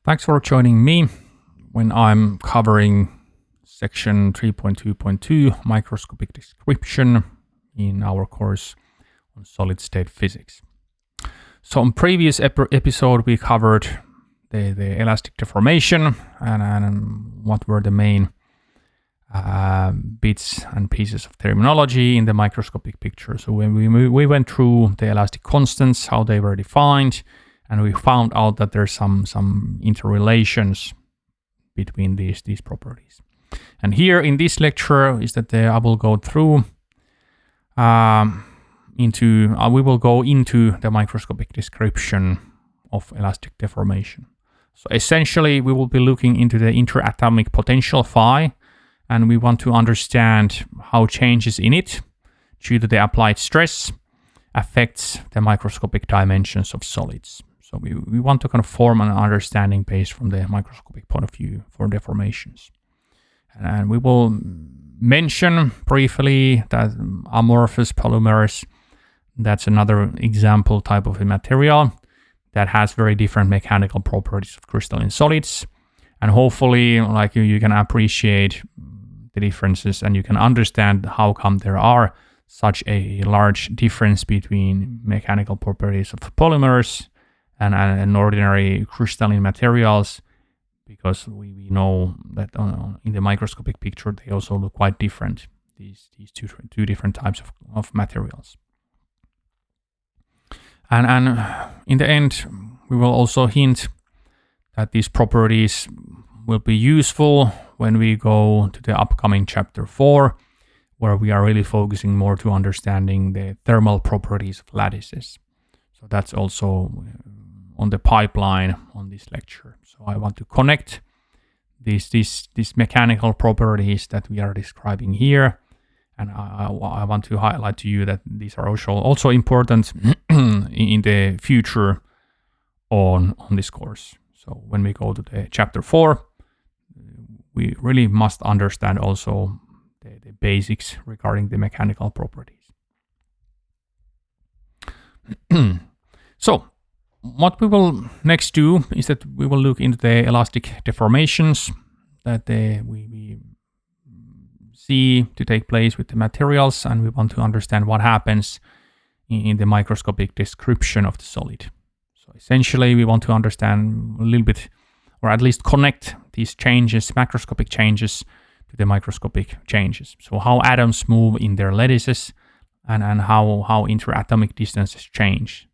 Thanks for joining me when I'm covering section 3.2.2 microscopic description in our course on solid state physics. So in previous episode we covered the elastic deformation and what were the main bits and pieces of terminology in the microscopic picture. So when we went through the elastic constants, how they were defined, and we found out that there's some interrelations between these properties. And here in this lecture is that I will go through we will go into the microscopic description of elastic deformation. So essentially we will be looking into the interatomic potential phi, and we want to understand how changes in it due to the applied stress affects the microscopic dimensions of solids. So we want to kind of form an understanding based from the microscopic point of view for deformations. And we will mention briefly that amorphous polymers, that's another example type of a material that has very different mechanical properties of crystalline solids. And hopefully, like you can appreciate the differences and you can understand how come there are such a large difference between mechanical properties of polymers and ordinary crystalline materials, because we know that in the microscopic picture they also look quite different, these two different types of materials. And in the end, we will also hint that these properties will be useful when we go to the upcoming chapter 4, where we are really focusing more to understanding the thermal properties of lattices. So that's also on the pipeline on this lecture. So I want to connect these mechanical properties that we are describing here, and I want to highlight to you that these are also important in the future on this course. So when we go to the chapter 4, we really must understand also the basics regarding the mechanical properties. So what we will next do is that we will look into the elastic deformations that we see to take place with the materials, and we want to understand what happens in the microscopic description of the solid. So essentially we want to understand a little bit, or at least connect these changes, macroscopic changes, to the microscopic changes. So how atoms move in their lattices and how interatomic distances change.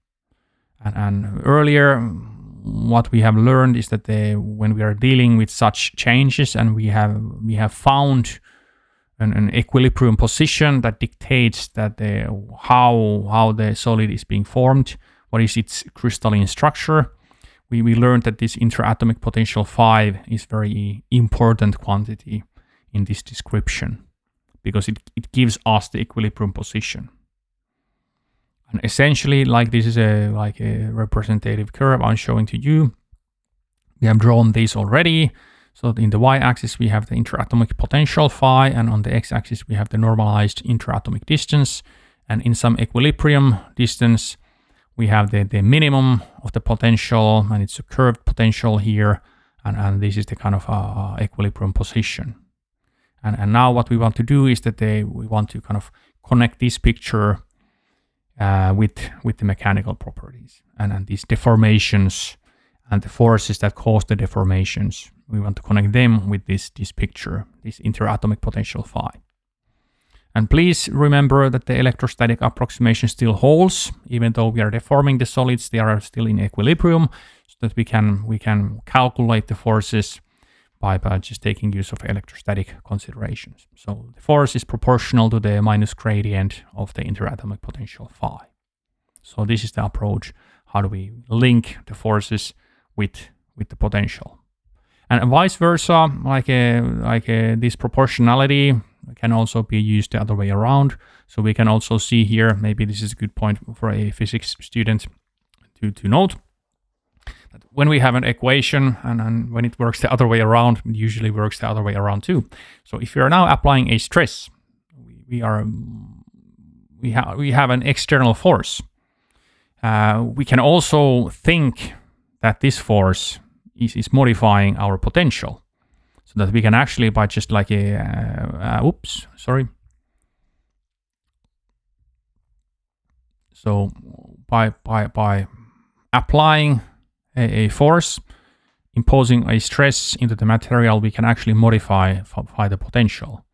And earlier, what we have learned is that when we are dealing with such changes, and we have found an equilibrium position that dictates that how the solid is being formed, what is its crystalline structure. We learned that this interatomic potential phi is very important quantity in this description, because it gives us the equilibrium position. And essentially, like this is a representative curve I'm showing to you. We have drawn this already. So in the y-axis we have the interatomic potential phi, and on the x-axis we have the normalized interatomic distance. And in some equilibrium distance, we have the minimum of the potential, and it's a curved potential here. And this is the kind of equilibrium position. And now what we want to do is that we want to kind of connect this picture with the mechanical properties and these deformations and the forces that cause the deformations. We want to connect them with this picture, this interatomic potential phi. And please remember that the electrostatic approximation still holds, even though we are deforming the solids, they are still in equilibrium, so that we can calculate the forces by just taking use of electrostatic considerations. So the force is proportional to the minus gradient of the interatomic potential phi. So this is the approach. How do we link the forces with the potential? And vice versa, this proportionality can also be used the other way around. So we can also see here, maybe this is a good point for a physics student to note, that when we have an equation and when it works the other way around, it usually works the other way around too. So if we are now applying a stress, we have an external force. We can also think that this force is modifying our potential, so that we can actually, by just like so by applying a force, imposing a stress into the material, we can actually modify the potential,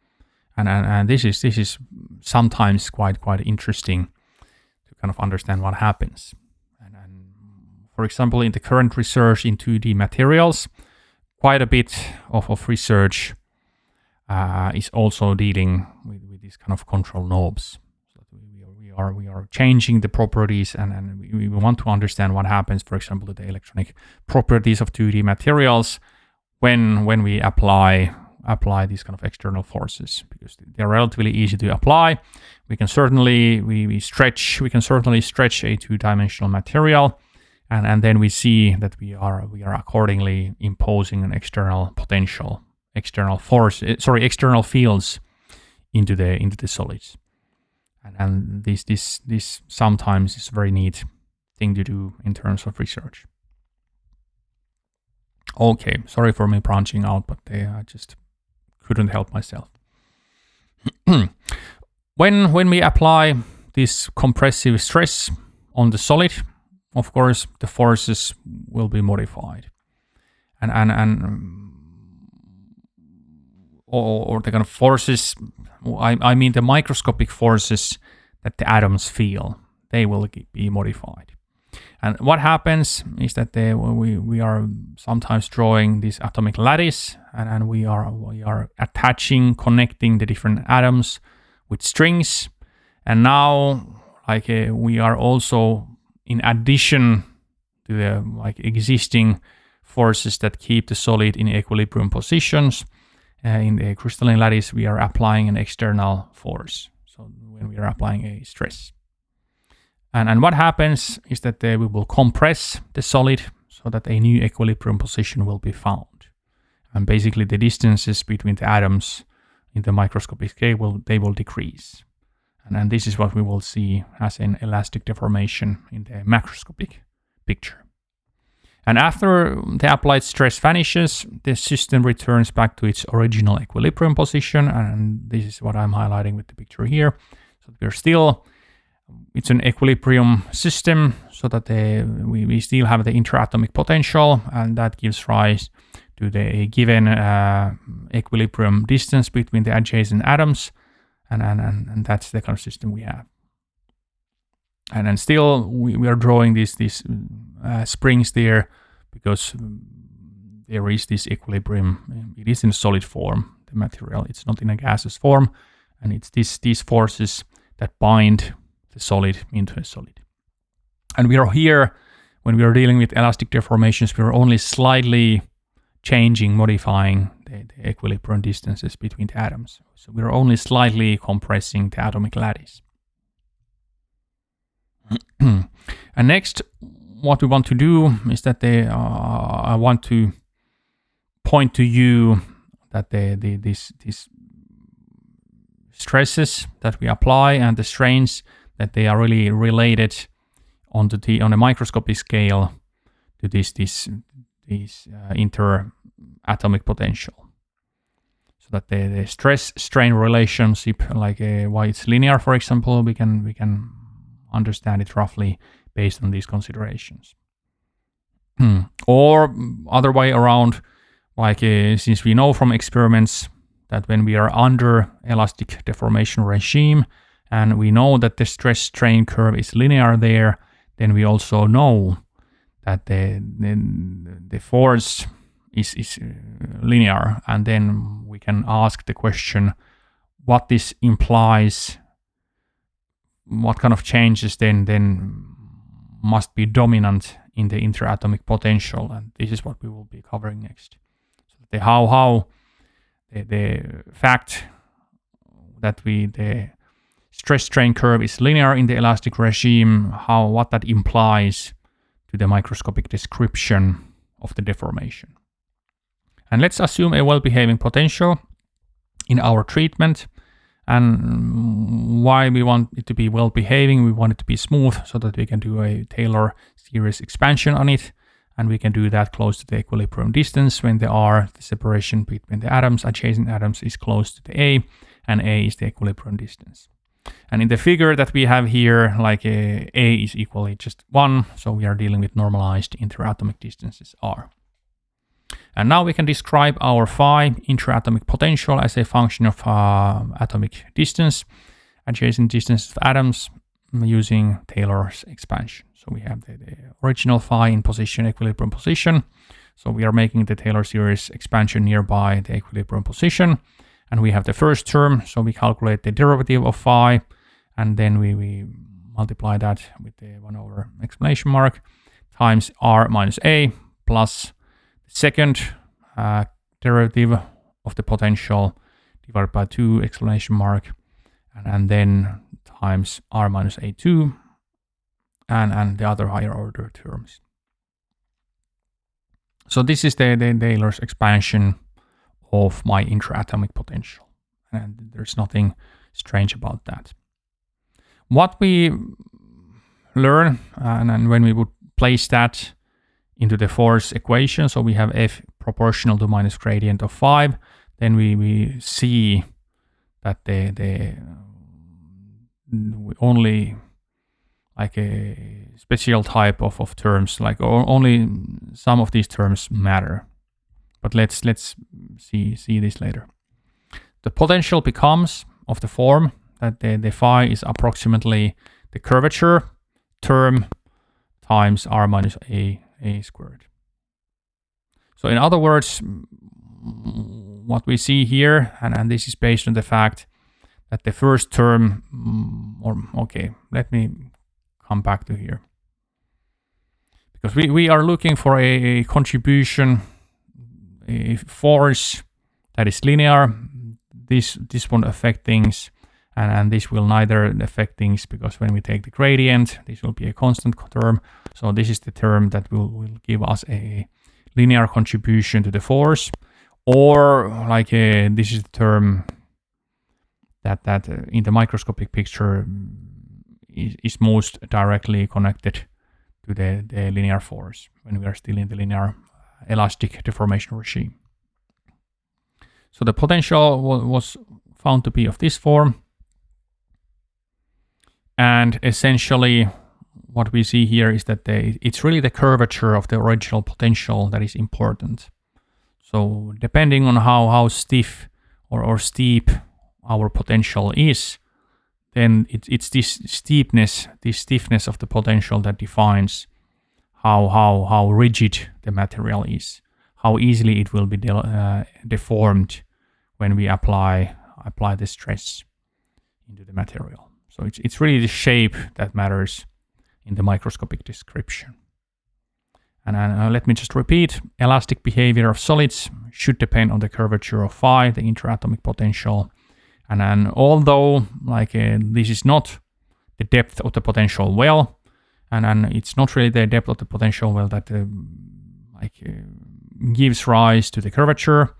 and this is sometimes quite interesting to kind of understand what happens. And for example, in the current research in 2D materials, quite a bit of research is also dealing with these kind of control knobs. So we are changing the properties, and we want to understand what happens, for example, to the electronic properties of 2D materials when we apply these kind of external forces, because they're relatively easy to apply. We can certainly stretch a two-dimensional material, and then we see that we are accordingly imposing an external potential, external fields into the solids. And this sometimes is a very neat thing to do in terms of research. Okay, sorry for me branching out, but I just couldn't help myself. When we apply this compressive stress on the solid, of course, the forces will be modified, or the kind of forces. I mean the microscopic forces that the atoms feel, they will be modified. And what happens is that we are sometimes drawing this atomic lattice, and we are attaching, connecting the different atoms with strings. And now, we are also, in addition to the existing forces that keep the solid in equilibrium positions, in the crystalline lattice, we are applying an external force. So when we are applying a stress. And what happens is that we will compress the solid so that a new equilibrium position will be found. And basically the distances between the atoms in the microscopic scale they will decrease. And this is what we will see as an elastic deformation in the macroscopic picture. And after the applied stress vanishes, the system returns back to its original equilibrium position. And this is what I'm highlighting with the picture here. So it's an equilibrium system, so that we still have the interatomic potential, and that gives rise to the given equilibrium distance between the adjacent atoms, and that's the kind of system we have. And then still we are drawing these springs there, because there is this equilibrium. It is in solid form, the material. It's not in a gaseous form, and it's these forces that bind the solid into a solid. And we are here, when we are dealing with elastic deformations, we are only slightly modifying the equilibrium distances between the atoms. So we are only slightly compressing the atomic lattice. And next, what we want to do is that I want to point to you that these stresses that we apply and the strains, that they are really related on a microscopic scale to this interatomic potential. So that the stress-strain relationship, why it's linear, for example, we can understand it roughly based on these considerations. Or other way around, since we know from experiments that when we are under elastic deformation regime, and we know that the stress-strain curve is linear there, then we also know that the force is linear, and then we can ask the question what this implies, what kind of changes then must be dominant in the interatomic potential, and this is what we will be covering next. So how the fact that the stress-strain curve is linear in the elastic regime, what that implies to the microscopic description of the deformation. And let's assume a well-behaving potential in our treatment. And why we want it to be well-behaving, we want it to be smooth so that we can do a Taylor series expansion on it. and we can do that close to the equilibrium distance when the separation between the atoms, adjacent atoms, is close to the A, and A is the equilibrium distance. And in the figure that we have here, like A is equally just 1, so we are dealing with normalized interatomic distances R. And now we can describe our phi intraatomic potential as a function of atomic distance, adjacent distance of atoms, using Taylor's expansion. So we have the original phi in position, equilibrium position. So we are making the Taylor series expansion nearby the equilibrium position. And we have the first term, so we calculate the derivative of phi, and then we multiply that with the 1 over exclamation mark times R minus A plus the second derivative of the potential divided by 2 exclamation mark, and then times R minus A2 and the other higher order terms. So this is the Taylor's expansion of my intraatomic potential, and there's nothing strange about that. What we learn, and when we would place that into the force equation, so we have F proportional to minus gradient of 5, then we see that the only like a special type of terms, like only some of these terms matter. But let's see this later. The potential becomes of the form that the phi is approximately the curvature term times R minus A squared. So in other words, what we see here, and this is based on the fact that the first term, let me come back to here. Because we are looking for a contribution, a force that is linear. This won't affect things, and this will neither affect things, because when we take the gradient, this will be a constant term. So this is the term that will give us a linear contribution to the force, or like this is the term that in the microscopic picture is most directly connected to the linear force when we are still in the linear elastic deformation regime. So the potential was found to be of this form. And essentially what we see here is that it's really the curvature of the original potential that is important. So depending on how stiff or steep our potential is, then it's this steepness, this stiffness of the potential that defines how rigid the material is, how easily it will be deformed when we apply the stress into the material. So it's really the shape that matters in the microscopic description. And let me just repeat, elastic behavior of solids should depend on the curvature of phi, the interatomic potential. And although this is not the depth of the potential well, and it's not really the depth of the potential well that gives rise to the curvature,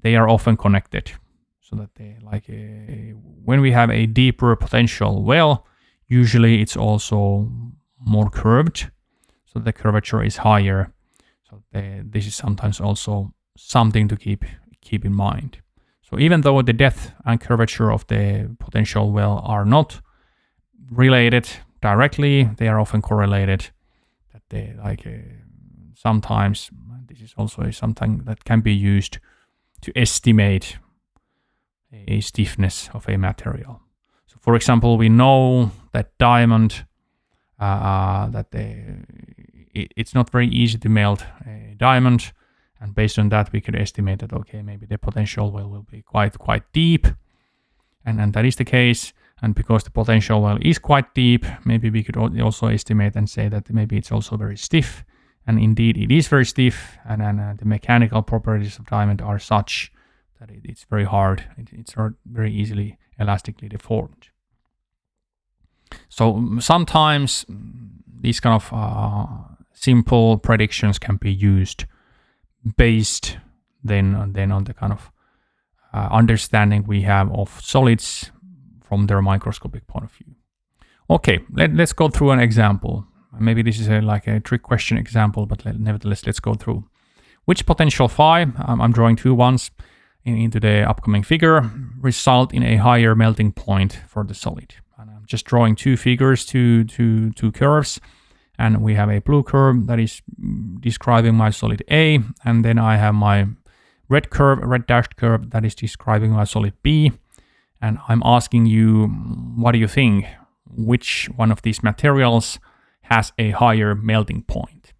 they are often connected. So that when we have a deeper potential well, usually it's also more curved, so the curvature is higher. So this is sometimes also something to keep in mind. So even though the depth and curvature of the potential well are not related directly, they are often correlated. That they sometimes this is also something that can be used to estimate a stiffness of a material. So for example, we know that diamond, it's not very easy to melt a diamond, and based on that we could estimate that maybe the potential well will be quite deep, and that is the case. And because the potential well is quite deep, maybe we could also estimate and say that maybe it's also very stiff, and indeed it is very stiff, and the mechanical properties of diamond are such that it's very hard, it's not very easily elastically deformed. So sometimes these kind of simple predictions can be used based then on the kind of understanding we have of solids from their microscopic point of view. Okay, let's go through an example. maybe this is like a trick question example, but nevertheless, let's go through. Which potential phi, I'm drawing two ones into the upcoming figure, result in a higher melting point for the solid? And I'm just drawing two figures, two curves, and we have a blue curve that is describing my solid A, and then I have my red dashed curve that is describing my solid B. And I'm asking you, what do you think? Which one of these materials has a higher melting point?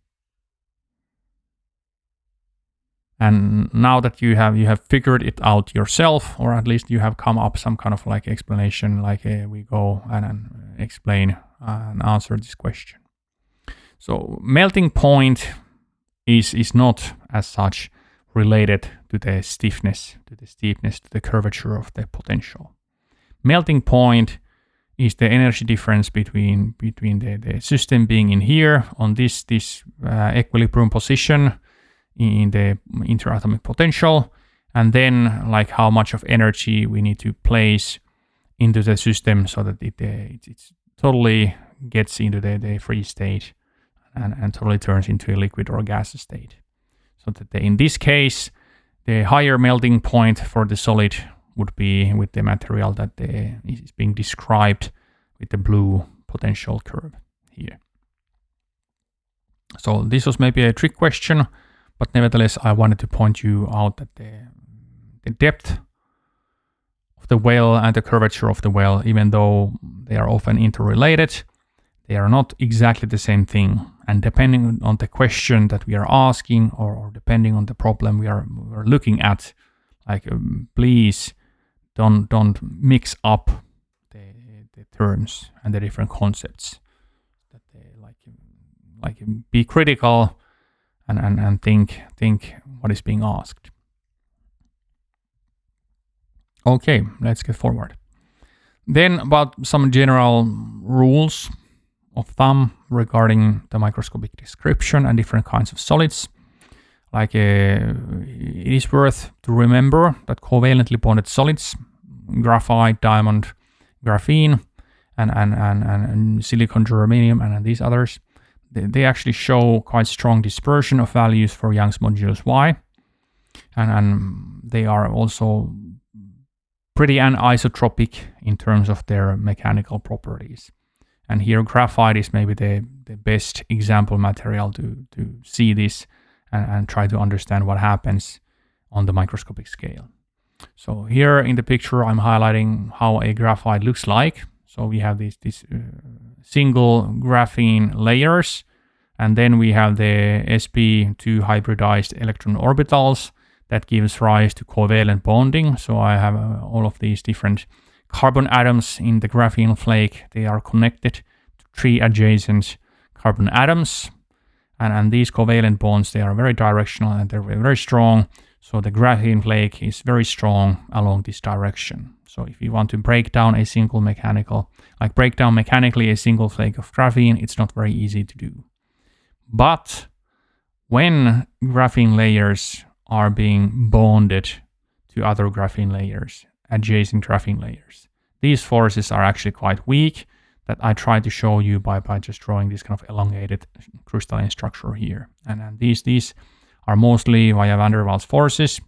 And now that you have figured it out yourself, or at least you have come up some kind of like explanation, like we go and explain and answer this question. So melting point is not as such related to the stiffness, to the steepness, to the curvature of the potential. Melting point is the energy difference between the system being in here on this equilibrium position in the interatomic potential, and then like how much of energy we need to place into the system so that it totally gets into the free state and totally turns into a liquid or gas state. So that in this case, the higher melting point for the solid would be with the material that is being described with the blue potential curve here. So this was maybe a trick question, but nevertheless, I wanted to point you out that the depth of the well and the curvature of the well, even though they are often interrelated, they are not exactly the same thing. And depending on the question that we are asking, or depending on the problem we are looking at, like please don't mix up the terms and the different concepts. That they like be critical and think what is being asked. Okay, let's get forward. Then about some general rules of thumb regarding the microscopic description and different kinds of solids. Like it is worth to remember that covalently bonded solids, graphite, diamond, graphene, and silicon, germanium, and these others, they actually show quite strong dispersion of values for Young's modulus Y, and they are also pretty anisotropic in terms of their mechanical properties. And here graphite is maybe the best example material to see this and try to understand what happens on the microscopic scale. So here in the picture, I'm highlighting how a graphite looks like. So we have these single graphene layers, and then we have the sp2 hybridized electron orbitals that gives rise to covalent bonding. So I have all of these different carbon atoms in the graphene flake. They are connected to 3 adjacent carbon atoms, and these covalent bonds, they are very directional and they're very strong. So the graphene flake is very strong along this direction. So if you want to break down mechanically a single flake of graphene, it's not very easy to do. But when graphene layers are being bonded to other graphene layers, adjacent graphene layers, these forces are actually quite weak, that I try to show you by just drawing this kind of elongated crystalline structure here. And these are mostly via van der Waals forces,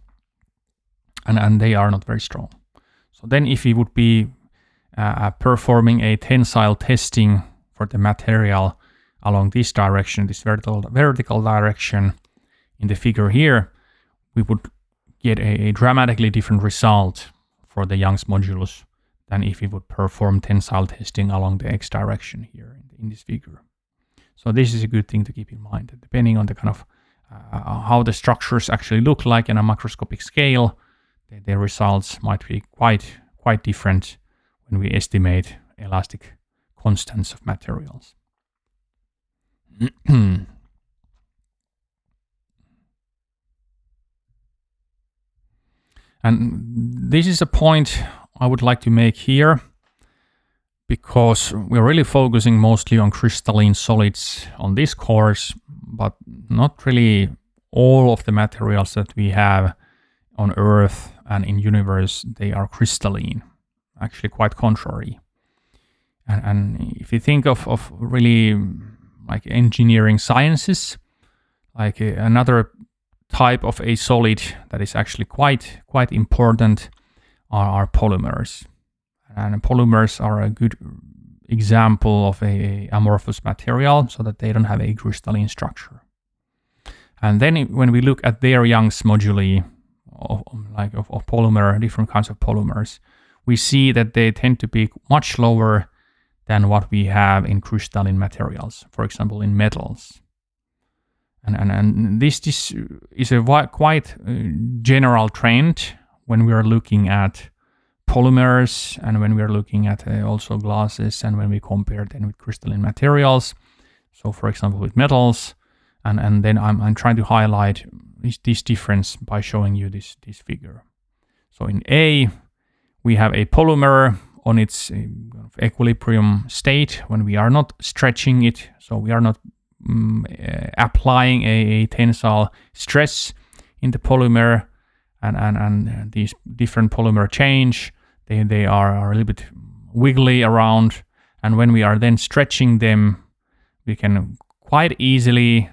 and they are not very strong. So then if we would be performing a tensile testing for the material along this direction, this vertical direction in the figure here, we would get a dramatically different result for the Young's modulus than if we would perform tensile testing along the x direction here in this figure. So this is a good thing to keep in mind, that depending on the kind of how the structures actually look like in a macroscopic scale, the results might be quite different when we estimate elastic constants of materials. And this is a point I would like to make here, because we're really focusing mostly on crystalline solids on this course, but not really all of the materials that we have on Earth and in universe, they are crystalline. Actually quite contrary. And if you think of really like engineering sciences, like another type of a solid that is actually quite important are polymers. And polymers are a good example of a amorphous material, so that they don't have a crystalline structure. And then when we look at their Young's moduli of polymer, different kinds of polymers, we see that they tend to be much lower than what we have in crystalline materials, for example, in metals. And this is a quite general trend when we are looking at polymers and when we are looking at also glasses and when we compare them with crystalline materials. So, for example, with metals, and then I'm trying to highlight this difference by showing you this figure. So in A, we have a polymer on its equilibrium state when we are not stretching it, so we are not applying a tensile stress in the polymer, and these different polymer change, they are a little bit wiggly around, and when we are then stretching them, we can quite easily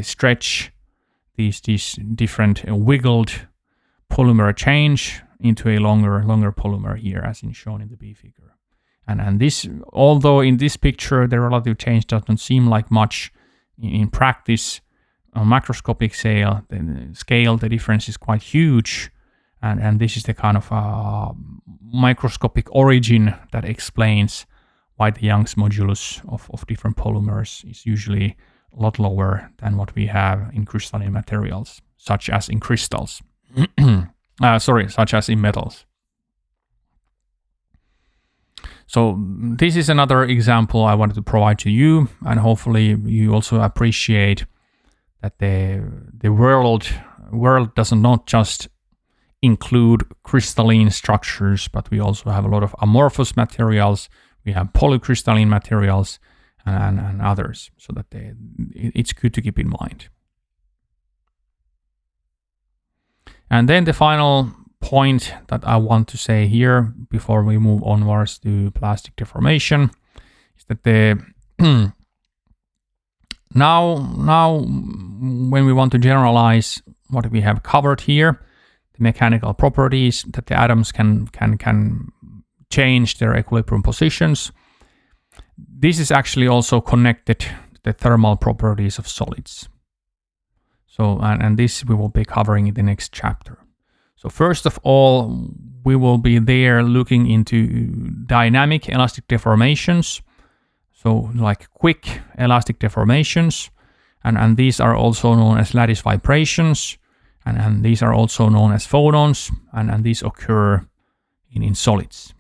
stretch these different wiggled polymer change into a longer polymer here, as in shown in the B figure. And this, although in this picture the relative change doesn't seem like much, in practice, on macroscopic scale, the difference is quite huge, and this is the kind of microscopic origin that explains why the Young's modulus of different polymers is usually a lot lower than what we have in crystalline materials, such as in crystals. Such as in metals. So this is another example I wanted to provide to you, and hopefully you also appreciate that the world does not just include crystalline structures, but we also have a lot of amorphous materials. We have polycrystalline materials and others, so that it's good to keep in mind. And then the final point that I want to say here before we move onwards to plastic deformation is that now when we want to generalize what we have covered here, the mechanical properties that the atoms can change their equilibrium positions, this is actually also connected to the thermal properties of solids. So, and this we will be covering in the next chapter. So first of all, we will be there looking into dynamic elastic deformations. So like quick elastic deformations. And these are also known as lattice vibrations. And these are also known as phonons. And these occur in solids.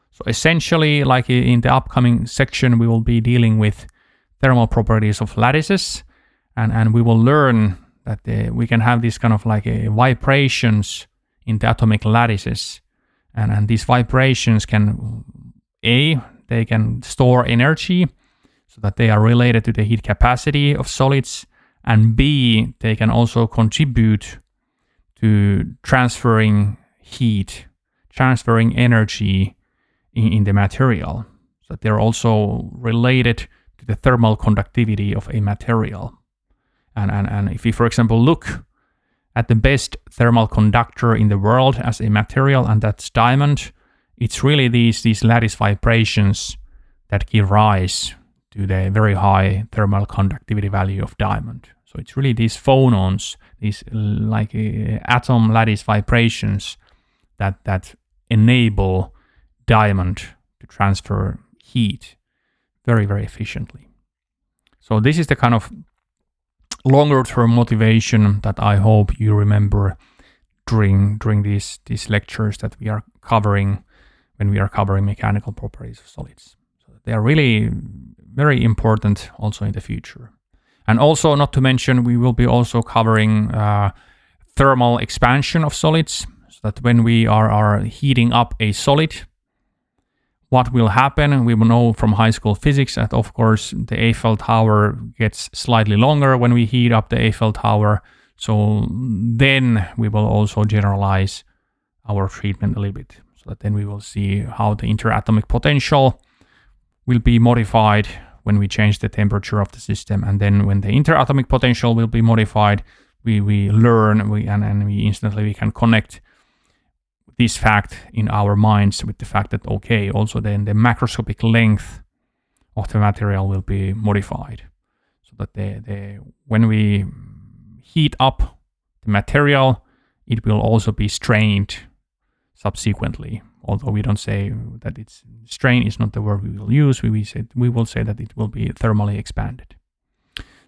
So essentially, like in the upcoming section, we will be dealing with thermal properties of lattices. And we will learn that we can have these kind of vibrations in the atomic lattices, and these vibrations can they can store energy, so that they are related to the heat capacity of solids, and B, they can also contribute to transferring heat, transferring energy in the material, so they're also related to the thermal conductivity of a material. And if we, for example, look at the best thermal conductor in the world as a material, and that's diamond, it's really these lattice vibrations that give rise to the very high thermal conductivity value of diamond. So it's really these phonons, these atom lattice vibrations that enable diamond to transfer heat very, very efficiently. So this is the kind of longer term motivation that I hope you remember during these lectures that we are covering when we are covering mechanical properties of solids. So they are really very important also in the future. And also, not to mention, we will be also covering thermal expansion of solids, so that when we are heating up a solid, what will happen? We will know from high school physics that, of course, the Eiffel Tower gets slightly longer when we heat up the Eiffel Tower. So then we will also generalize our treatment a little bit, so that then we will see how the interatomic potential will be modified when we change the temperature of the system. And then when the interatomic potential will be modified, we learn and we instantly can connect this fact in our minds with the fact that, okay, also then the macroscopic length of the material will be modified, so that when we heat up the material, it will also be strained subsequently. Although we don't say that it's strain is not the word we will use, we will say that it will be thermally expanded.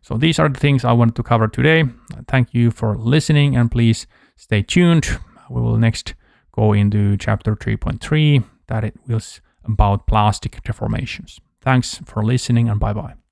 So these are the things I wanted to cover today. Thank you for listening, and please stay tuned. We will next go into chapter 3.3, that it was about plastic deformations. Thanks for listening, and bye-bye.